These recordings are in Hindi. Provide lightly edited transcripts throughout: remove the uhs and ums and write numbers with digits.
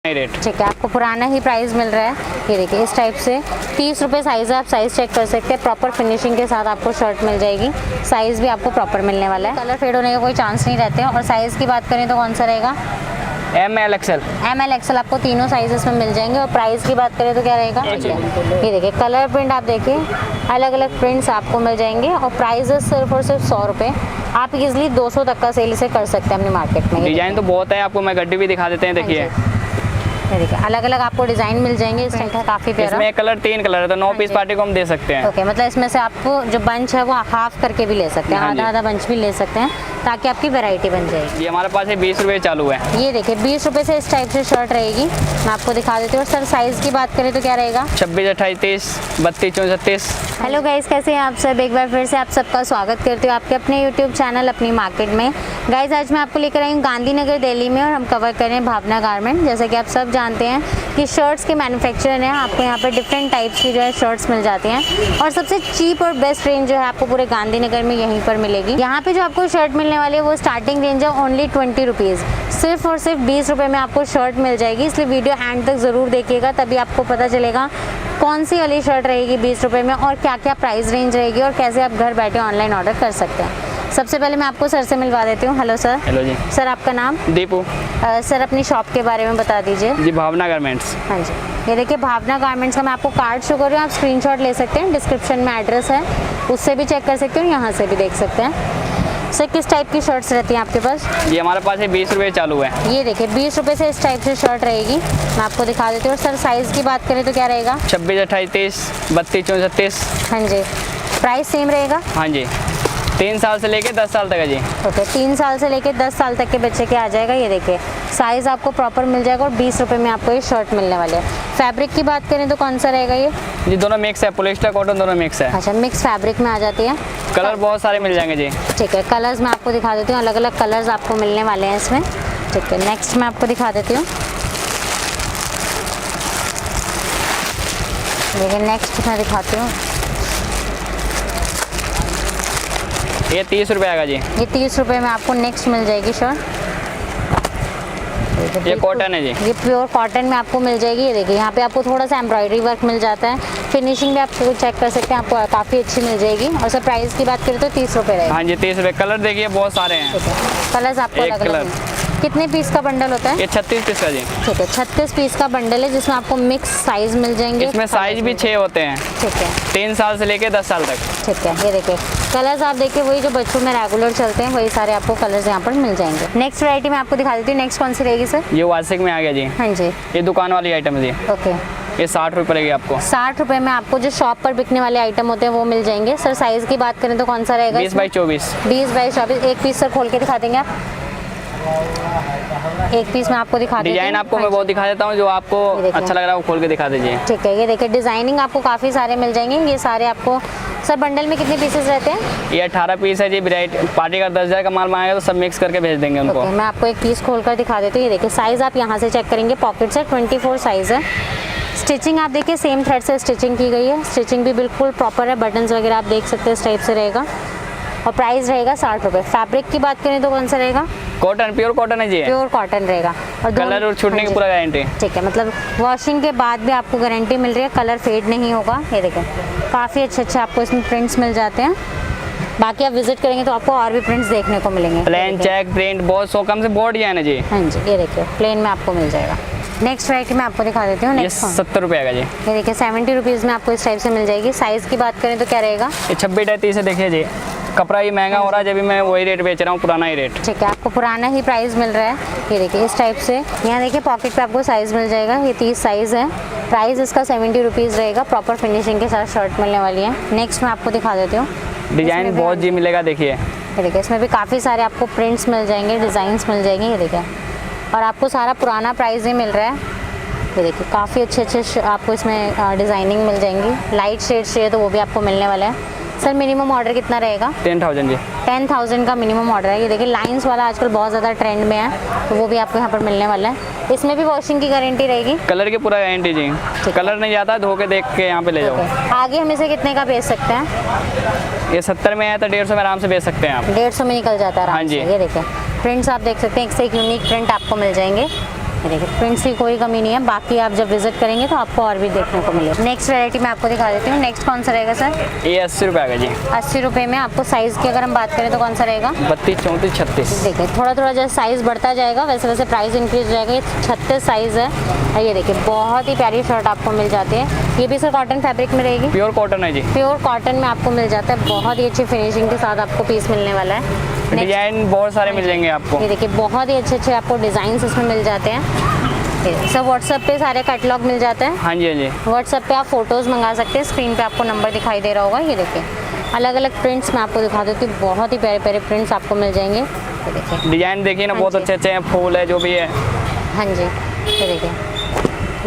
रेट। ठीक है, आपको पुराना ही प्राइस मिल रहा है। ये देखिए इस टाइप से 30 रुपये साइज़ है, आप साइज़ चेक कर सकते हैं। प्रॉपर फिनिशिंग के साथ आपको शर्ट मिल जाएगी, साइज़ भी आपको प्रॉपर मिलने वाला है, कलर फेड होने का कोई चांस नहीं रहते हैं। और साइज़ की बात करें तो कौन सा रहेगा? ML XL। ML XL आपको तीनों साइज़ में मिल जाएंगे। और प्राइस की बात करें तो क्या रहेगा? ये देखिए कलर प्रिंट, आप देखिए अलग अलग प्रिंट्स आपको मिल जाएंगे। और प्राइस सिर्फ और सिर्फ 100 रुपये। आप इजीली 200 तक का सेल इसे कर सकते हैं अपनी मार्केट में। डिजाइन तो बहुत है, आपको मैं गड्डी भी दिखा देते हैं। देखिए देखिए अलग अलग आपको डिजाइन मिल जाएंगे। इस टाइप का काफी प्यारा। इसमें कलर 3 कलर है, तो 9 पीस पार्टी को हम दे सकते हैं। ओके, मतलब इसमें से आपको जो बंच है वो हाफ करके भी ले सकते हैं, आधा आधा बंच भी ले सकते हैं, ताकि आपकी वैरायटी बन जाएगी। ये हमारे पास है 20 रुपये चालू है। ये देखिए 20 रुपये से इस टाइप से शर्ट रहेगी। मैं आपको दिखा देती हूँ। सर साइज की बात करें तो क्या रहेगा? 26, 28, 30, 32, 34, 36। हेलो गाइस, कैसे हैं आप सब? एक बार फिर से आप सबका स्वागत करती हूँ आपके अपने यूट्यूब चैनल अपनी मार्केट में। गाइस आज मैं आपको लेकर आई हूँ गांधीनगर दिल्ली में, और हम कवर कर रहे हैं भावना गारमेंट। जैसे कि आप सब जानते हैं कि शर्ट्स के मैन्युफैक्चरर हैं, आपको यहाँ पर डिफरेंट टाइप्स की जो है शर्ट्स मिल जाती हैं। और सबसे चीप और बेस्ट रेंज जो है आपको पूरे गांधीनगर में यहीं पर मिलेगी। यहाँ पे जो आपको शर्ट मिलने वाली है वो स्टार्टिंग रेंज है ओनली 20 रुपीज़। सिर्फ और सिर्फ 20 रुपये में आपको शर्ट मिल जाएगी। इसलिए वीडियो एंड तक ज़रूर देखिएगा, तभी आपको पता चलेगा कौन सी वाली शर्ट रहेगी 20 रुपये में, और क्या क्या प्राइस रेंज रहेगी, और कैसे आप घर बैठे ऑनलाइन ऑर्डर कर सकते हैं। सबसे पहले मैं आपको सर से मिलवा देती हूँ। Hello sir. हेलो जी। सर आपका नाम? दीपू। सर अपनी शॉप के बारे में बता दीजिए। जी भावना गारमेंट्स। हाँ जी, ये देखिए भावना गारमेंट्स का मैं आपको कार्ड शो कर रही हूँ, आप स्क्रीनशॉट ले सकते हैं। डिस्क्रिप्शन में एड्रेस है, उससे भी चेक कर सकते हो, यहाँ से भी देख सकते हैं। सर किस टाइप की शर्ट्स रहती हैं आपके पास? ये हमारे पास है 20 रुपये चालू है। ये देखिए 20 रुपये से इस टाइप से शर्ट रहेगी। मैं आपको दिखा देती हूँ। सर साइज़ की बात करें तो क्या रहेगा? 26, 28, 30, 32, 34, 36। हाँ जी, प्राइस सेम रहेगा? हाँ जी, 3 साल से लेके 10 साल तक है जी। ओके, 3 साल से लेके 10 साल तक के बच्चे के आ जाएगा। ये देखिए साइज़ आपको प्रॉपर मिल जाएगा, और 20 रुपये में आपको ये शर्ट मिलने वाले है। फैब्रिक की बात करें तो कौन सा रहेगा ये? जी दोनों मिक्स है, पॉलिस्टर कॉटन दोनों मिक्स है। अच्छा, मिक्स फैब्रिक में आ जाती है। कलर बहुत सारे मिल जाएंगे जी। ठीक है, कलर्स मैं आपको दिखा देती हूँ, अलग अलग कलर्स आपको मिलने वाले हैं इसमें। ठीक है, नेक्स्ट मैं आपको दिखा देती हूँ। देखिए नेक्स्ट मैं दिखाती हूँ। ये 30 रुपये आएगा जी। ये 30 रुपये में आपको नेक्स्ट मिल जाएगी शर्ट। ये कॉटन है जी। ये प्योर कॉटन में आपको मिल जाएगी। ये देखिए यहाँ पे आपको थोड़ा सा एम्ब्रॉयडरी वर्क मिल जाता है, फिनिशिंग भी आप चेक कर सकते हैं, आपको काफ़ी अच्छी मिल जाएगी। और सर प्राइस की बात करें तो 30 रुपये रहेगा। हाँ जी 30 रुपये। कलर देखिए बहुत सारे हैं। ठीक है, कलर्स आपको एक अलग अलग कलर। हैं। कितने पीस का बंडल होता है? ये 36 पीस का जी। ठीक है, 36 पीस का बंडल है, जिसमें आपको मिक्स साइज मिल जाएंगे। इसमें साइज भी 6 होते हैं। ठीक है, 3 साल से लेके 10 साल तक। ठीक है। ये देखिए कलर्स आप देखिए वही जो बच्चों में रेगुलर चलते हैं, वही सारे आपको कलर्स यहाँ पर मिल जाएंगे। नेक्स्ट वैरायटी मैं आपको दिखा देती हूँ। नेक्स्ट कौन सी रहेगी सर? ये वासिक में आ गया जी। हाँ जी, ये दुकान वाली आइटम है जी। ओके। ये 60 रुपये पड़ेगी आपको। 60 रुपये में आपको जो शॉप पर बिकने वाले आइटम होते हैं वो मिल जाएंगे। सर साइज की बात करें तो कौन सा रहेगा? 20 बाई 24। 20 बाई 24। एक पीस सर खोल के दिखा देंगे आप? एक पीस में आपको दिखा देती हूँ। डिजाइन आपको मैं बहुत दिखा देता हूँ, जो आपको अच्छा लग रहा है वो खोल के दिखा दीजिए। ठीक है, ये देखिए डिजाइनिंग आपको काफ़ी सारे मिल जाएंगे। ये सारे आपको सर बंडल में कितने पीसेस रहते हैं? ये 18 पीस है जी। वैरायटी पार्टी का 10,000 का माल मांगेगा तो सब मिक्स करके भेज देंगे उनको। मैं आपको एक पीस खोल कर दिखा देती हूँ। ये देखिए साइज़ आप यहाँ से चेक करेंगे, पॉकेट से 24 साइज़ है। स्टिचिंग आप देखिए सेम थ्रेड से स्टिचिंग की गई है, स्टिचिंग भी बिल्कुल प्रॉपर है। बटन्स वगैरह आप देख सकते हैं इस टाइप से रहेगा। और प्राइस रहेगा 60 रुपये। फैब्रिक की बात करें तो कौन सा रहेगा? कॉटन, प्योर कॉटन है जी। प्योर कॉटन रहेगा। और कलर और छूटने की पूरा गारंटी। ठीक है, मतलब वॉशिंग के बाद भी आपको गारंटी मिल रही है, कलर फेड नहीं होगा। ये देखिए काफ़ी अच्छे आपको इसमें प्रिंट्स मिल जाते हैं। बाकी आप विजिट करेंगे तो आपको और भी प्रिंट्स देखने को मिलेंगे। प्लेन चेक प्रिंट बहुत सौ कम से बहुत डिजाइन है जी। हाँ जी, ये देखिए प्लेन में आपको मिल जाएगा। नेक्स्ट वैरायटी मैं आपको दिखा देती हूँ। ये नेक्स्ट 70 रुपये आएगा जी। ये देखिए 70 रुपीज़ में आपको इस टाइप से मिल जाएगी। साइज़ की बात करें तो क्या रहेगा? ये 26 30 है। देखिए जी कपड़ा ही महंगा हो रहा है, जब भी मैं वही रेट बेच रहा हूँ, पुराना ही रेट। ठीक है, आपको पुराना ही प्राइस मिल रहा है। ये देखिए इस टाइप से यहाँ देखिए पॉकेट पे आपको साइज़ मिल जाएगा। ये 30 साइज़ है। प्राइस इसका 70 रुपीज़ रहेगा। प्रॉपर फिनिशिंग के साथ शर्ट मिलने वाली है। नेक्स्ट मैं आपको दिखा देती हूँ। डिजाइन बहुत जी मिलेगा। देखिए ये देखिए इसमें भी काफ़ी सारे आपको प्रिंट्स मिल जाएंगे, डिज़ाइंस मिल जाएंगे। ये देखिए और आपको सारा पुराना प्राइस ही मिल रहा है। ये देखिए काफ़ी अच्छे आपको इसमें डिज़ाइनिंग मिल जाएंगी। लाइट शेड्स चाहिए तो वो भी आपको मिलने वाला है। सर मिनिमम ऑर्डर कितना रहेगा? 10,000 जी। 10,000 का मिनिमम ऑर्डर है। ये देखिए लाइंस वाला आजकल बहुत ज़्यादा ट्रेंड में है, तो वो भी आपको यहाँ पर मिलने वाला है। इसमें भी वॉशिंग की गारंटी रहेगी? कलर की पूरा गारंटी जी। कलर नहीं जाता धो के देख के यहाँ पे ले जाओ। आगे हम इसे कितने का बेच सकते हैं? ये 70 में है तो 150 में आराम से बेच सकते हैं आप। 150 में निकल जाता है आराम हाँ जी। से। ये देखिए प्रिंट्स आप देख सकते हैं, एक से एक यूनिक प्रिंट आपको मिल जाएंगे। ये देखिए प्रिंट्स की कोई कमी नहीं है, बाकी आप जब विजिट करेंगे तो आपको और भी देखने को मिलेगा। नेक्स्ट वैरायटी मैं आपको दिखा देती हूँ। नेक्स्ट कौन सा रहेगा सर? ये 80 रुपये का जी। 80 रुपये में। आपको साइज़ की अगर हम बात करें तो कौन सा रहेगा? 32, 34, 36। देखिए थोड़ा थोड़ा जैसे साइज़ बढ़ता जाएगा वैसे वैसे प्राइस इंक्रीज हो जाएगा। ये 36 साइज़ है और ये देखिए बहुत ही प्यारी शर्ट आपको मिल जाती है। ये भी सर कॉटन फैब्रिक में रहेगी? प्योर कॉटन है जी। प्योर कॉटन में आपको मिल जाता है, बहुत ही अच्छी फिनिशिंग के साथ आपको पीस मिलने वाला है। डिजाइन बहुत सारे मिल जाएंगे आपको। ये देखिए बहुत ही अच्छे अच्छे आपको डिज़ाइंस इसमें मिल जाते हैं। सब व्हाट्सएप पे सारे कैटलॉग मिल जाते हैं। हाँ जी, हाँ जी। व्हाट्सएप पे आप फोटोज़ मंगा सकते हैं। स्क्रीन पे आपको नंबर दिखाई दे रहा होगा। ये देखिए अलग अलग प्रिंट्स मैं आपको दिखा देती हूँ, बहुत ही प्यारे प्यारे प्रिंट्स आपको मिल जाएंगे। ये देखिए डिजाइन देखिए ना, हाँ बहुत जी। अच्छे अच्छे हैं, फूल है जो भी है। हाँ जी, ये देखिए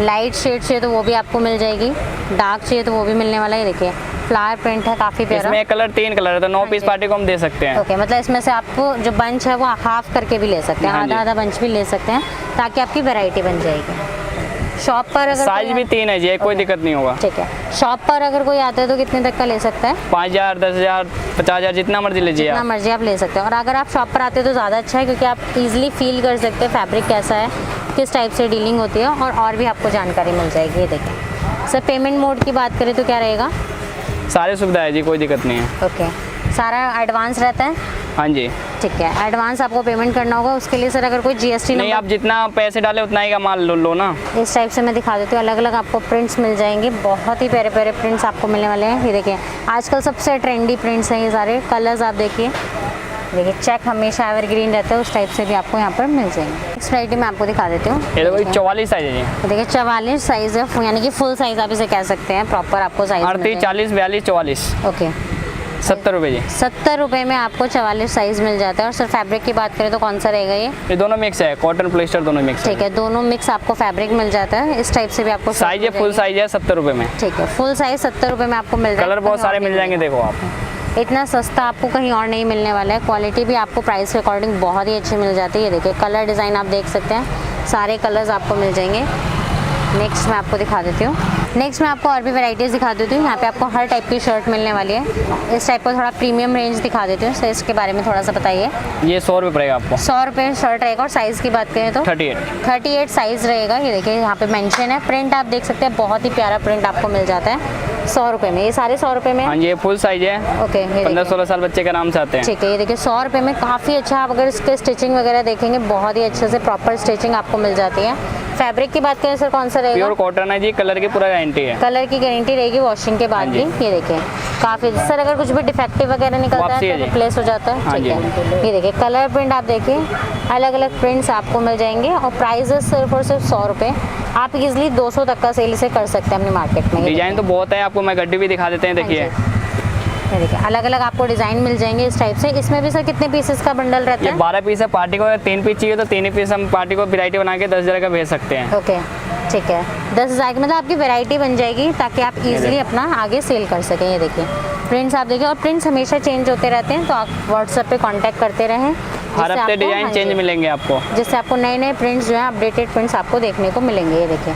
लाइट शेड चाहिए तो वो भी आपको मिल जाएगी, डार्क चाहिए तो वो भी मिलने वाला है। ये देखिए फ्लावर प्रिंट है, काफ़ी प्यारा। इसमें कलर 3 कलर है, तो 9 पीस जी। पार्टी को हम दे सकते हैं। ओके, मतलब इसमें से आपको जो बंच है वो हाफ करके भी ले सकते हैं, हाँ जी। आधा आधा बंच भी ले सकते हैं ताकि आपकी वैरायटी बन जाएगी। शॉप पर अगर साइज कोई भी 3 है जी, कोई दिक्कत नहीं होगा। ठीक है, शॉप पर अगर कोई आता है तो कितने तक का ले सकता है? 5000, 10000, 50000, जितना मर्जी लीजिए जितना आप। मर्जी आप ले सकते हैं। और अगर आप शॉप पर आते हैं तो ज़्यादा अच्छा है, क्योंकि आप इजीली फील कर सकते हैं फैब्रिक कैसा है, किस टाइप से डीलिंग होती है, और भी आपको जानकारी मिल जाएगी। ये देखिए सर पेमेंट मोड की बात करें तो क्या रहेगा? सारी सुविधा है जी, कोई दिक्कत नहीं है। ओके, सारा एडवांस रहता है? हाँ जी। ठीक है, एडवांस आपको पेमेंट करना होगा। उसके लिए सर अगर कोई जीएसटी नहीं, आप जितना पैसे डाले उतना ही का माल लो ना। इस टाइप से मैं दिखा देती हूँ। अलग अलग आपको प्रिंट्स मिल जाएंगे, बहुत ही प्यारे प्यारे प्रिंट्स आपको मिलने वाले हैं। ये देखिए आजकल सबसे ट्रेंडी प्रिंट्स हैं ये सारे। कलर्स आप देखिए चेक हमेशा एवरग्रीन रहता है, उस टाइप से भी आपको यहाँ पर मिल जाएंगे। नेक्स्ट वैरायटी मैं आपको दिखा देती हूँ। ये देखो 44 साइज है जी। देखिए 44 साइज़ है, यानी कि फुल साइज़ आप इसे कह सकते हैं, प्रॉपर आपको साइज़ 38, 40, 42, 44। ओके, 70 रुपये जी। 70 रुपये में आपको 44 साइज़ मिल जाता है। और सर फैब्रिक की बात करें तो कौन सा रहेगा ये? ये दोनों मिक्स है, कॉटन पॉलिस्टर दोनों मिक्स है। ठीक है, दोनों मिक्स आपको फैब्रिक मिल जाता है। इस टाइप से भी आपको साइज है, फुल साइज है 70 रुपये में। ठीक है, फुल साइज 70 रुपये में आपको मिल जाएगा। कलर बहुत सारे मिल जाएंगे, देखो आप। इतना सस्ता आपको कहीं और नहीं मिलने वाला है। क्वालिटी भी आपको प्राइस के अकॉर्डिंग बहुत ही अच्छी मिल जाती है। ये देखिए कलर डिज़ाइन आप देख सकते हैं, सारे कलर्स आपको मिल जाएंगे। नेक्स्ट मैं आपको दिखा देती हूँ। नेक्स्ट मैं आपको और भी वैराइटीज़ दिखा देती हूँ। यहाँ पे आपको हर टाइप की शर्ट मिलने वाली है। इस टाइप का थोड़ा प्रीमियम रेंज दिखा देती हूँ, सर इसके बारे में थोड़ा सा बताइए। ये 100 रुपये पड़ेगा आपको। 100 रुपये शर्ट रहेगा। और साइज़ की बात करें तो 38 साइज़ रहेगा। ये देखिए यहाँ पे मेंशन है, प्रिंट आप देख सकते हैं, बहुत ही प्यारा प्रिंट आपको मिल जाता है 100 रुपये में। ये सारे 100 रुपये में? हाँ जी, ये फुल साइज है। ओके, 15-16 साल बच्चे के आराम से आते हैं। ठीक है, ये देखिए 100 रुपये में काफ़ी अच्छा। आप अगर इसके स्टिचिंग वगैरह देखेंगे, बहुत ही अच्छे से प्रॉपर स्टिचिंग आपको मिल जाती है। फैब्रिक की बात करें सर कौन सा रहेगा? प्योर कॉटन है जी, कलर की पूरा गारंटी है। कलर की गारंटी रहेगी वॉशिंग के बाद भी। ये देखिए काफ़ी सर, अगर कुछ भी डिफेक्टिव वगैरह निकलता है तो रिप्लेस हो जाता है। हाँ ठीक जी। है, ये देखिए कलर प्रिंट आप देखिए, अलग अलग प्रिंट्स आपको मिल जाएंगे। और प्राइस सिर्फ और सिर्फ 100 रुपये। आप इजीली 200 तक का सेल इसे कर सकते हैं अपने मार्केट में। ये डिजाइन तो बहुत है, आपको मैं गड्डी भी दिखा देते हैं, देखिए। ये देखिए अलग अलग आपको डिज़ाइन मिल जाएंगे इस टाइप से। इसमें भी सर कितने पीसेस का बंडल रहता ये है? 12 पीस है। पार्टी को 3 पीस चाहिए तो 3 ही पीस हम पार्टी को वैरायटी बना के 10,000 का भेज सकते हैं। ओके, ठीक है, 10,000 की मतलब आपकी वैरायटी बन जाएगी ताकि आप इजीली अपना आगे सेल कर सकें। ये देखिए प्रिंट्स आप देखिए, और प्रिंट्स हमेशा चेंज होते रहते हैं, तो आप व्हाट्सएप पे कांटेक्ट करते रहें। हर हफ्ते डिजाइन चेंज मिलेंगे आपको, जिससे आपको नए नए प्रिंट्स जो हैं, अपडेटेड प्रिंट्स आपको देखने को मिलेंगे। ये देखिए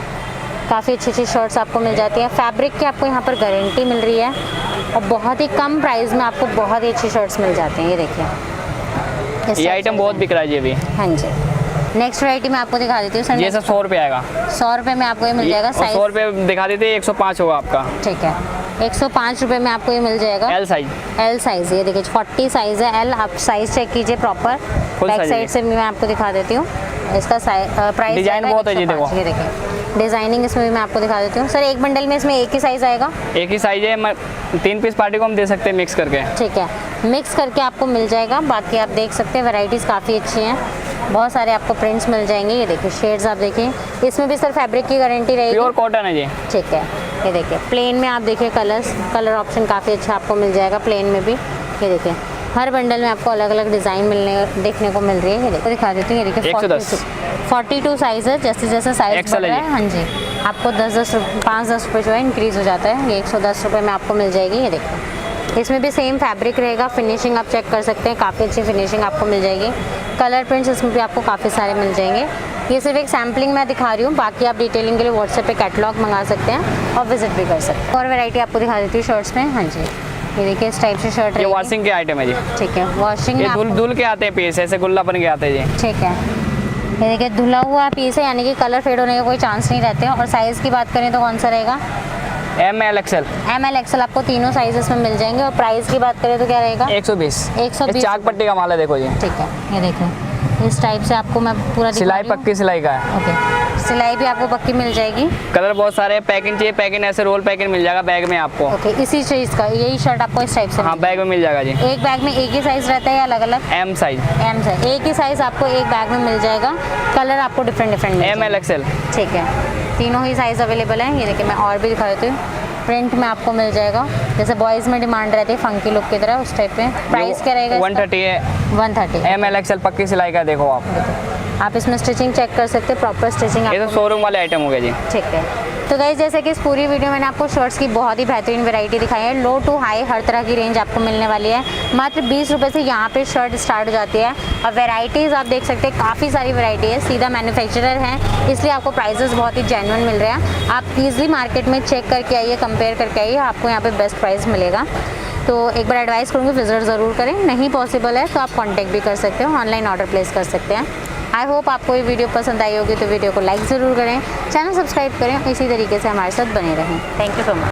काफ़ी अच्छी अच्छी शर्ट्स आपको मिल जाती हैं। फैब्रिक की आपको यहाँ पर गारंटी मिल रही है और बहुत ही कम प्राइस में आपको बहुत ही अच्छी शर्ट्स मिल जाती हैं। ये देखिए ये आइटम बहुत बिक रहा है जी अभी। हाँ जी। नेक्स्ट वैरायटी मैं आपको दिखा देती हूँ सर। ये सब 100 रुपये आएगा। 100 रुपये में आपको ये मिल जाएगा। 100 रुपये दिखा देते, 105 होगा आपका। ठीक है, 105 रुपये में आपको ये मिल जाएगा। L size. एल साइज़, ये देखिए 40 साइज़ है एल। आप साइज़ चेक कीजिए प्रॉपर। बैक साइड से भी मैं आपको दिखा देती हूँ। इसका प्राइस डिजाइन बहुत है जी, देखो। ये देखिए डिज़ाइनिंग इसमें भी मैं आपको दिखा देती हूँ। सर एक बंडल में इसमें एक ही साइज़ आएगा? एक ही साइज है, 3 पीस पार्टी को हम दे सकते हैं मिक्स करके। ठीक है, मिक्स करके आपको मिल जाएगा। बाकी आप देख सकते हैं वैरायटीज़ काफ़ी अच्छी हैं, बहुत सारे आपको प्रिंट्स मिल जाएंगे। ये देखिए शेड्स आप देखिए, इसमें भी सर फैब्रिक की गारंटी रहेगी। प्योर कॉटन है जी। ठीक है, ये देखिए प्लेन में आप देखिए कलर ऑप्शन काफ़ी अच्छा आपको मिल जाएगा प्लेन में भी। ये देखिए हर बंडल में आपको अलग अलग डिज़ाइन देखने को मिल रही है। ये देखो दिखा देती हूँ। ये देखिए 42 साइज़ है। जैसे जैसे साइज़ बढ़ रहा है, हाँ जी, आपको 5-10 रुपये जो है इंक्रीज़ हो जाता है। ये 110 रुपये में आपको मिल जाएगी। ये देखिए इसमें भी सेम फैब्रिक रहेगा। फिनिशिंग आप चेक कर सकते हैं, काफ़ी अच्छी फिनिशिंग आपको मिल जाएगी। कलर प्रिंट्स इसमें भी आपको काफ़ी सारे मिल जाएंगे। ये सिर्फ एक सैम्पलिंग मैं दिखा रही हूँ, बाकी आप डिटेलिंग के लिए व्हाट्सएप पे कैटलॉग मंगा सकते हैं और विजिट भी कर सकते हैं। और वैरायटी आपको दिखा देती हूँ शर्ट्स में। हाँ जी, ये देखिए इस टाइप से शर्ट ये वॉशिंग के आइटम है जी। ठीक है, वॉशिंग ये धुल के आते हैं पीस, ऐसे गुल्ला बन के आते हैं जी। ठीक है, ये देखिए धुला हुआ पीस है, यानी कि कलर फेड होने का कोई चांस नहीं रहते हैं। और साइज़ की बात करें तो कौन सा रहेगा? ML XL। ML XL आपको तीनों साइजेस में मिल जाएंगे। और प्राइस की बात करें तो क्या रहेगा? 120। 120 चाक पट्टी का माल है, देखो जी। ठीक है, ये देखिए इस टाइप से आपको मैं पूरा दिखा सिलाई रही हूँ। पक्की सिलाई का है। ओके, सिलाई भी आपको पक्की मिल जाएगी। कलर बहुत सारे हैं, पैकिंग चाहिए पैकिंग ऐसे रोल पैकिंग मिल जाएगा बैग में आपको। ओके, इसी चीज़ का यही शर्ट आपको इस टाइप से हाँ, बैग में मिल जाएगा जी। एक बैग में एक ही साइज़ रहता है या अलग अलग? M size. M साइज, एक ही साइज़ आपको एक बैग में मिल जाएगा। कलर आपको डिफरेंट डिफरेंट ML XL। ठीक है, तीनों ही साइज़ अवेलेबल हैं। ये देखिए मैं और भी दिखा देती हूँ। प्रिंट में आपको मिल जाएगा, जैसे बॉयज़ में डिमांड रहती है फंकी लुक की तरह, उस टाइप में। प्राइस क्या रहेगा? 130 है। 130। ML XL पक्की सिलाई का, देखो आप। आप इसमें स्टिचिंग चेक कर सकते हैं, प्रॉपर स्टिचिंग ये तो आपको। शोरूम वाले आइटम हो गए जी। ठीक है, तो गाइस जैसे कि इस पूरी वीडियो में मैंने आपको शर्ट्स की बहुत ही बेहतरीन वैरायटी दिखाई है। लो टू हाई हर तरह की रेंज आपको मिलने वाली है। मात्र 20 रुपये से यहाँ पे शर्ट स्टार्ट हो जाती है। और वैरायटीज़ आप देख सकते हैं, काफ़ी सारी वैरायटी है। सीधा मैन्युफैक्चरर हैं, इसलिए आपको प्राइसेस बहुत ही जेन्युइन मिल रहे हैं। आप ईजिली मार्केट में चेक करके आइए, कंपेयर करके आइए, आपको यहाँ पर बेस्ट प्राइस मिलेगा। तो एक बार एडवाइस करूँगी विजिट ज़रूर करें। नहीं पॉसिबल है तो आप कॉन्टैक्ट भी कर सकते हो, ऑनलाइन ऑर्डर प्लेस कर सकते हैं। आई होप आपको ये वीडियो पसंद आई होगी, तो वीडियो को लाइक ज़रूर करें, चैनल सब्सक्राइब करें, इसी तरीके से हमारे साथ बने रहें। Thank you so much.